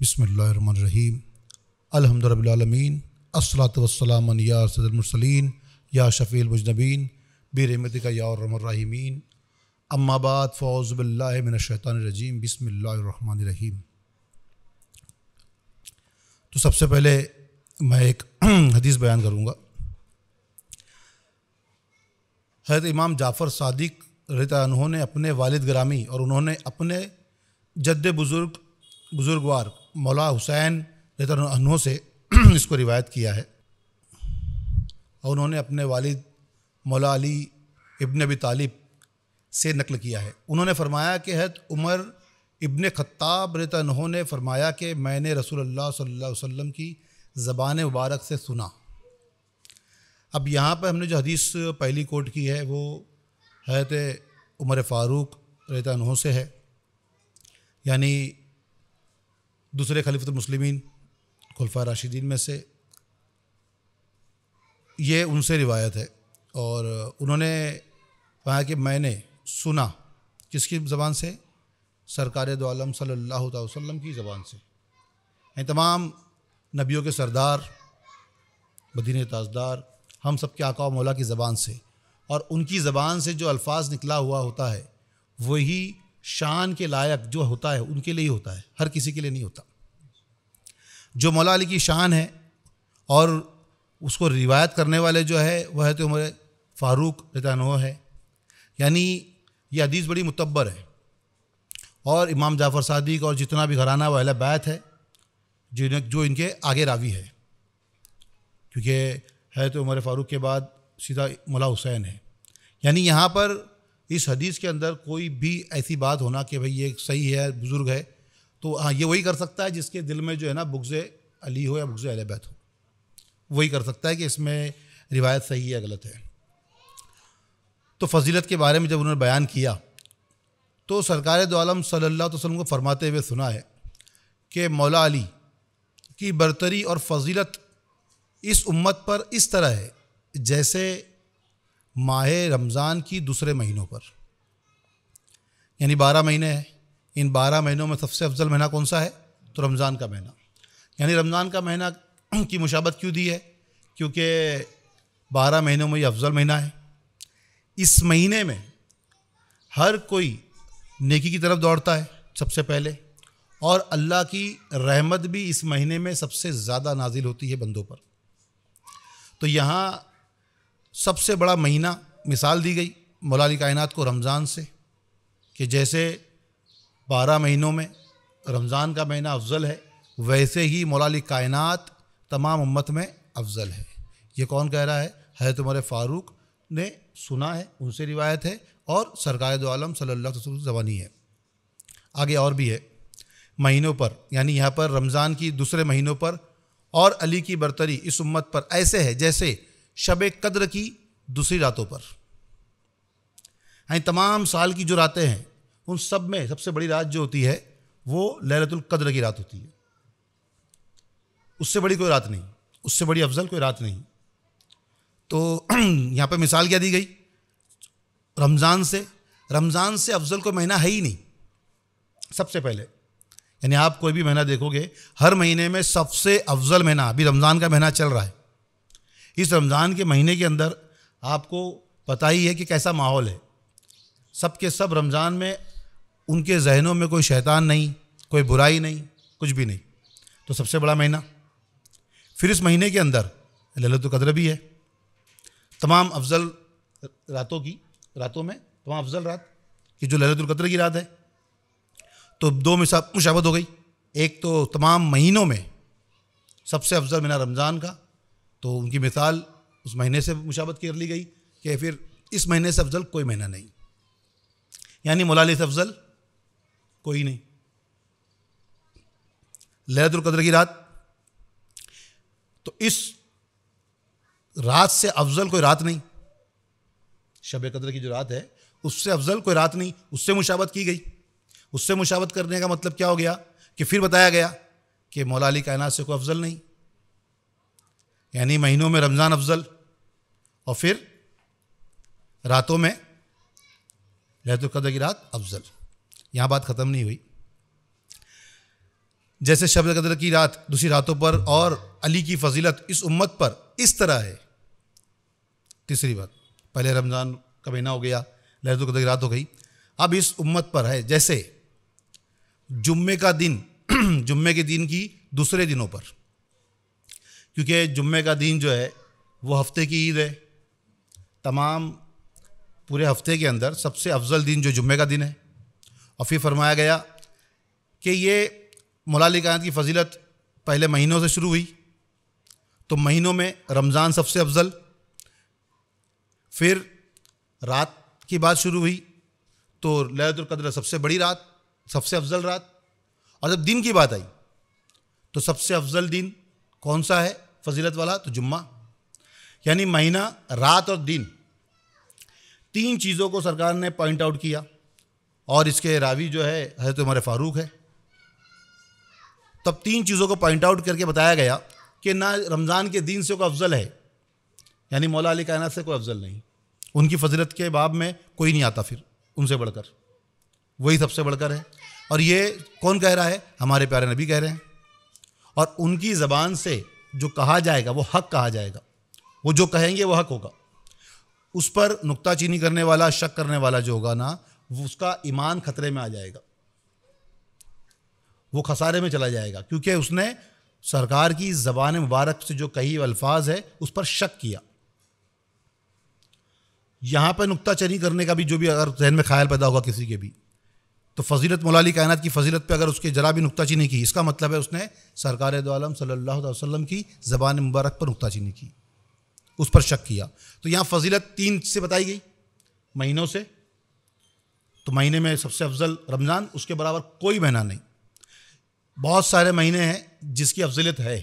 بسم اللہ الرحمن الرحیم الحمد للہ رب العالمین الصلاۃ والسلام علی یا سید المرسلین یا شفیع المذنبین برحمتک یا ارحم الراحمین اما بعد فاعوذ باللہ من الشیطان الرجیم بسم اللہ الرحمن الرحیم۔ تو سب سے پہلے میں ایک حدیث بیان کروں گا۔ حضرت امام جعفر صادق رضی اللہ عنہ نے اپنے والد گرامی اور انہوں نے اپنے جد بزرگوار مولا حسین رضی اللہ عنہ سے اس کو روایت کیا ہے، اور انہوں نے اپنے والد مولا علی ابن ابی طالب سے نقل کیا ہے۔ انہوں نے فرمایا کہ حضرت عمر ابن خطاب رضی اللہ عنہ نے فرمایا کہ میں نے رسول اللہ صلی اللہ علیہ وسلم کی زبان مبارک سے سنا۔ اب یہاں پہ ہم نے جو حدیث پہلی کوٹ کی ہے وہ حضرت عمر فاروق رضی اللہ عنہ سے ہے، یعنی دوسرے خلیفۃ المسلمین خلفاء راشدین میں سے، یہ ان سے روایت ہے۔ اور انہوں نے کہا کہ میں نے سنا، کس کی زبان سے؟ سرکار دو عالم صلی اللہ علیہ وسلم کی زبان سے، یعنی تمام نبیوں کے سردار، مدینہ تاجدار، ہم سب کے آقا و مولا کی زبان سے، اور ان کی زبان سے جو الفاظ نکلا ہوا ہوتا ہے وہی شان کے لائق جو ہوتا ہے ان کے لیے ہی ہوتا ہے، ہر کسی کے لیے نہیں ہوتا۔ جو مولا علی کی شان ہے اور اس کو روایت کرنے والے جو ہے وہ حضرت عمر فاروق رضی اللہ عنہ ہے، یعنی یہ حدیث بڑی معتبر ہے۔ اور امام جعفر صادق اور جتنا بھی گھرانہ و اہل بیت ہے جو ان کے آگے راوی ہے، کیونکہ حضرت عمر فاروق کے بعد سیدھا مولا حسین ہے، یعنی یہاں پر اس حدیث کے اندر کوئی بھی ایسی بات ہونا کہ بھئی یہ صحیح ہے، بزرگ ہے، تو ہاں یہ وہی کر سکتا ہے جس کے دل میں جو ہے نا بغض علی ہو یا بغض اہل بیت ہو، وہی کر سکتا ہے کہ اس میں روایت صحیح ہے غلط ہے۔ تو فضیلت کے بارے میں جب انہوں نے بیان کیا تو سرکار دو عالم صلی اللہ علیہ وسلم کو فرماتے ہوئے سنا ہے کہ مولا علی کی برتری اور فضیلت اس امت پر اس طرح ہے جیسے ماہ رمضان کی دوسرے مہینوں پر، یعنی 12 مہینے ہیں، ان 12 مہینوں میں سب سے افضل مہینہ کون سا ہے؟ تو رمضان کا مہینہ، یعنی رمضان کا مہینہ کی مشابہت کیوں دی ہے؟ کیونکہ 12 مہینوں میں یہ افضل مہینہ ہے۔ اس مہینے میں ہر کوئی نیکی کی طرف دوڑتا ہے سب سے پہلے، اور اللہ کی رحمت بھی اس مہینے میں سب سے زیادہ نازل ہوتی ہے بندوں پر۔ تو یہاں سب سے بڑا مہینہ مثال دی گئی مولا علی کائنات کو رمضان سے، کہ جیسے 12 مہینوں میں رمضان کا مہینہ افضل ہے، ویسے ہی مولا علی کائنات تمام امت میں افضل ہے۔ یہ کون کہہ رہا ہے؟ حضرت عمر فاروق نے سنا ہے، ان سے روایت ہے، اور سرکار دو عالم صلی اللہ علیہ وسلم زبانی ہے۔ آگے اور بھی ہے مہینوں پر، یعنی یہاں پر رمضان کی دوسرے مہینوں پر اور علی کی برتری اس امت پر ایسے ہے جیسے شب قدر کی دوسری راتوں پر، یعنی تمام سال کی جو راتیں ہیں ان سب میں سب سے بڑی رات جو ہوتی ہے وہ لیلۃ القدر کی رات ہوتی ہے، اس سے بڑی کوئی رات نہیں، اس سے بڑی افضل کوئی رات نہیں۔ تو یہاں پہ مثال کیا دی گئی؟ رمضان سے افضل کوئی مہینہ ہے ہی نہیں سب سے پہلے، یعنی آپ کوئی بھی مہینہ دیکھو گے ہر مہینے میں سب سے افضل مہینہ ابھی رمضان کا مہینہ چل رہا ہے۔ اس رمضان کے مہینے کے اندر آپ کو پتہ ہی ہے کہ کیسا ماحول ہے، سب کے سب رمضان میں ان کے ذہنوں میں کوئی شیطان نہیں، کوئی برائی نہیں، کچھ بھی نہیں، تو سب سے بڑا مہینہ۔ پھر اس مہینے کے اندر لیلۃ القدر بھی ہے، تمام افضل راتوں میں تمام افضل رات کہ جو لیلۃ القدر کی رات ہے۔ تو دو مشابہت ہو گئی، ایک تو تمام مہینوں میں سب سے افضل مہینہ رمضان کا، تو ان کی مثال اس مہینے سے مشابہت کر لی گئی کہ پھر اس مہینے سے افضل کوئی مہینہ نہیں، یعنی مولا علی سے افضل کوئی نہیں۔ لیلۃ القدر کی رات، تو اس رات سے افضل کوئی رات نہیں، شب قدر کی جو رات ہے اس سے افضل کوئی رات نہیں، اس سے مشابہت کی گئی۔ اس سے مشابہت کرنے کا مطلب کیا ہو گیا کہ پھر بتایا گیا کہ مولا علی کائنات سے کوئی افضل نہیں، یعنی مہینوں میں رمضان افضل، اور پھر راتوں میں لیلۃ القدر کی رات افضل۔ یہاں بات ختم نہیں ہوئی، جیسے شب قدر کی رات دوسری راتوں پر اور علی کی فضیلت اس امت پر اس طرح ہے. تیسری بات، پہلے رمضان کا مہینہ ہو گیا، لیلۃ القدر کی رات ہو گئی، اب اس امت پر ہے جیسے جمعے کا دن جمعے کے دن کی دوسرے دنوں پر، کیونکہ جمعے کا دن جو ہے وہ ہفتے کی عید ہے. تمام پورے ہفتے کے اندر سب سے افضل دن جو جمعے کا دن ہے. اور پھر فرمایا گیا کہ یہ مولا علی کائنات کی فضیلت پہلے مہینوں سے شروع ہوئی، تو مہینوں میں رمضان سب سے افضل، پھر رات کی بات شروع ہوئی تو لیلۃ القدر سب سے بڑی رات، سب سے افضل رات، اور جب دن کی بات آئی تو سب سے افضل دن کون سا ہے فضیلت والا؟ تو جمعہ. یعنی مہینہ، رات اور دن، تین چیزوں کو سرکار نے پوائنٹ آؤٹ کیا، اور اس کے راوی جو ہے حضرت عمر فاروق ہے. تب تین چیزوں کو پوائنٹ آؤٹ کر کے بتایا گیا کہ نہ رمضان کے دن سے کوئی افضل ہے، یعنی مولا علی کائنات سے کوئی افضل نہیں، ان کی فضیلت کے باب میں کوئی نہیں آتا پھر ان سے بڑھ کر، وہی سب سے بڑھ کر ہے. اور یہ کون کہہ رہا ہے؟ ہمارے پیارے نبی کہہ رہے ہیں. اور ان کی زبان سے جو کہا جائے گا وہ حق کہا جائے گا، وہ جو کہیں گے وہ حق ہوگا. اس پر نکتہ چینی کرنے والا، شک کرنے والا جو ہوگا نا، اس کا ایمان خطرے میں آ جائے گا، وہ خسارے میں چلا جائے گا، کیونکہ اس نے سرکار کی زبان مبارک سے جو کہی الفاظ ہے اس پر شک کیا. یہاں پہ نکتہ چینی کرنے کا بھی جو بھی اگر ذہن میں خیال پیدا ہوگا کسی کے بھی، تو فضیلت مولا علی کائنات کی فضیلت پہ اگر اس کے ذرا بھی نکتہ چینی کی، اس کا مطلب ہے اس نے سرکار دو عالم صلی اللہ علیہ وسلم کی زبان مبارک پر نکتہ چینی کی، اس پر شک کیا. تو یہاں فضیلت تین سے بتائی گئی مہینوں سے، تو مہینے میں سب سے افضل رمضان، اس کے برابر کوئی مہینہ نہیں. بہت سارے مہینے ہیں جس کی افضلیت ہے،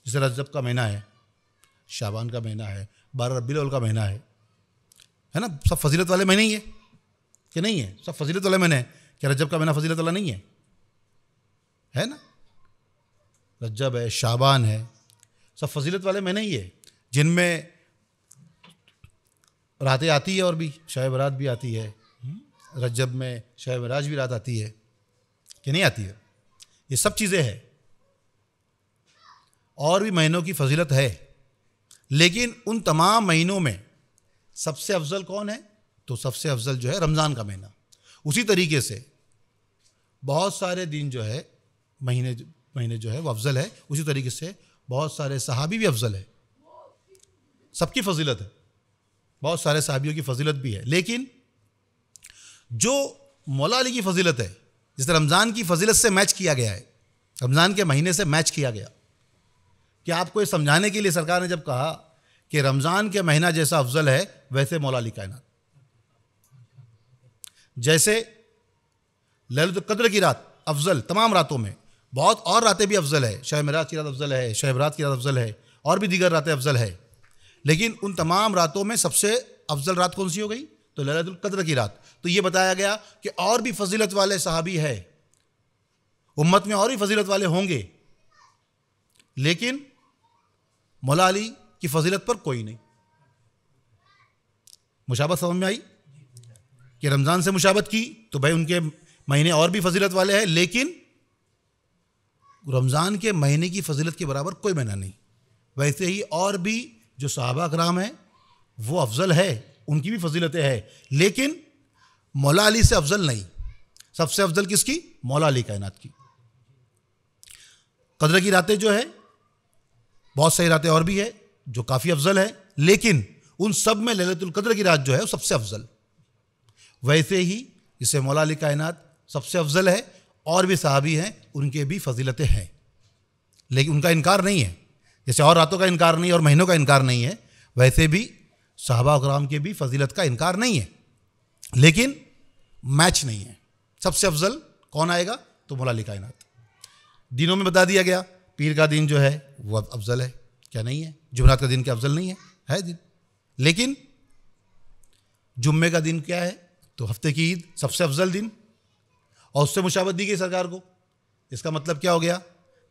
جیسے رجب کا مہینہ ہے، شعبان کا مہینہ ہے، 12 ربیع الاول کا مہینہ ہے نا. سب فضیلت والے مہینے ہی ہیں کہ نہیں ہے؟ سب فضیلت والے مہینے ہیں. کیا رجب کا مہینہ فضیلت والا نہیں ہے نا؟ رجب ہے، شعبان ہے، سب فضیلت والے مہینے ہی ہے، جن میں راتیں آتی ہے، اور بھی شب برات بھی آتی ہے. رجب میں شب معراج بھی رات آتی ہے کہ نہیں آتی ہے؟ یہ سب چیزیں ہیں. اور بھی مہینوں کی فضیلت ہے، لیکن ان تمام مہینوں میں سب سے افضل کون ہے؟ تو سب سے افضل جو ہے رمضان کا مہینہ. اسی طریقے سے بہت سارے دن جو ہے مہینے جو ہے وہ افضل ہے. اسی طریقے سے بہت سارے صحابی بھی افضل ہے. سب کی فضیلت ہے، بہت سارے صحابیوں کی فضیلت بھی ہے، لیکن جو مولا علی کی فضیلت ہے، جس طرح رمضان کی فضیلت سے میچ کیا گیا ہے، رمضان کے مہینے سے میچ کیا گیا، کہ آپ کو یہ سمجھانے کے لیے سرکار نے جب کہا کہ رمضان کے مہینہ جیسا افضل ہے ویسے مولا علی کائنات، جیسے لیلۃ القدر کی رات افضل تمام راتوں میں، بہت اور راتیں بھی افضل ہے، شب معراج کی رات افضل ہے، شب برات کی رات افضل ہے، اور بھی دیگر راتیں افضل ہے، لیکن ان تمام راتوں میں سب سے افضل رات کون سی ہو گئی؟ تو لیلۃ القدر کی رات. تو یہ بتایا گیا کہ اور بھی فضیلت والے صحابی ہے، امت میں اور بھی فضیلت والے ہوں گے، لیکن مولا علی کی فضیلت پر کوئی نہیں. مشابہت سمجھ میں آئی کہ رمضان سے مشابہت کی تو بھائی ان کے مہینے اور بھی فضیلت والے ہیں، لیکن رمضان کے مہینے کی فضیلت کے برابر کوئی مہینہ نہیں. ویسے ہی اور بھی جو صحابہ اکرام ہیں وہ افضل ہے، ان کی بھی فضیلتیں ہیں، لیکن مولا علی سے افضل نہیں. سب سے افضل کس کی؟ مولا علی کائنات کی. قدر کی راتیں جو ہے، بہت ساری راتیں اور بھی ہے جو کافی افضل ہے، لیکن ان سب میں لیلۃ القدر کی رات جو ہے وہ سب سے افضل. ویسے ہی جسے مولا علی کائنات سب سے افضل ہے، اور بھی صحابی ہیں ان کے بھی فضیلتیں ہیں، لیکن ان کا انکار نہیں ہے. جیسے اور راتوں کا انکار نہیں اور مہینوں کا انکار نہیں ہے، ویسے بھی صحابہ اکرام کے بھی فضیلت کا انکار نہیں ہے، لیکن میچ نہیں ہے. سب سے افضل کون آئے گا؟ تو مولا علی کائنات. دنوں میں بتا دیا گیا، پیر کا دن جو ہے وہ افضل ہے، کیا نہیں ہے؟ جمعرات کا دن کیا افضل نہیں ہے دن. لیکن جمعے کا دن کیا ہے؟ تو ہفتے کی عید سب سے افضل دن، اور اس سے مشابہت دی گئی سرکار کو. اس کا مطلب کیا ہو گیا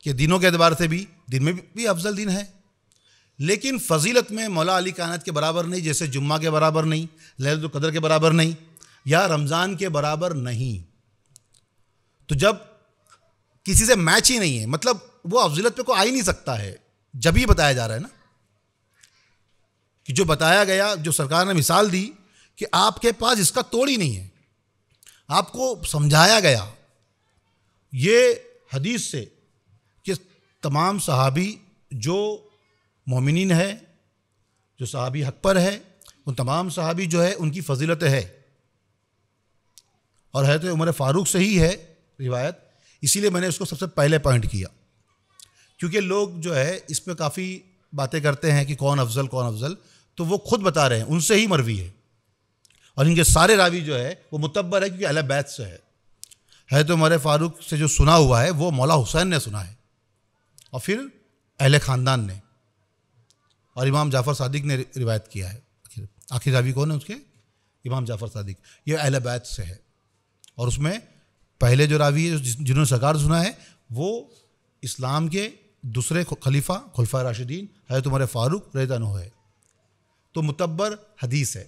کہ دنوں کے اعتبار سے بھی دن میں بھی افضل دن ہے، لیکن فضیلت میں مولا علی کائنات کے برابر نہیں. جیسے جمعہ کے برابر نہیں، لیلۃ القدر کے برابر نہیں، یا رمضان کے برابر نہیں. تو جب کسی سے میچ ہی نہیں ہے، مطلب وہ افضلیت پہ کوئی آ ہی نہیں سکتا ہے جب یہ بتایا جا رہا ہے نا، کہ جو بتایا گیا، جو سرکار نے مثال دی کہ آپ کے پاس اس کا توڑ ہی نہیں ہے، آپ کو سمجھایا گیا یہ حدیث سے کہ تمام صحابی جو مومنین ہے، جو صحابی حق پر ہے، ان تمام صحابی جو ہے ان کی فضیلت ہے، اور حضرت عمر فاروق سے ہی ہے روایت، اسی لیے میں نے اس کو سب سے پہلے پوائنٹ کیا، کیونکہ لوگ جو ہے اس پہ کافی باتیں کرتے ہیں کہ کون افضل کون افضل، تو وہ خود بتا رہے ہیں ان سے ہی مروی ہے، اور ان کے سارے راوی جو ہے وہ متبر ہے کیونکہ اہل بیت سے ہے۔ حضرت عمر فاروق سے جو سنا ہوا ہے وہ مولا حسین نے سنا ہے، اور پھر اہل خاندان نے، اور امام جعفر صادق نے روایت کیا ہے۔ آخری راوی کون ہے اس کے؟ امام جعفر صادق، یہ اہل بیت سے ہے، اور اس میں پہلے جو راوی ہے جنہوں نے سرکار سنا ہے وہ اسلام کے دوسرے خلیفہ خلفائے راشدین حضرت عمر فاروق رضی اللہ عنہ ہے، تو متبر حدیث ہے۔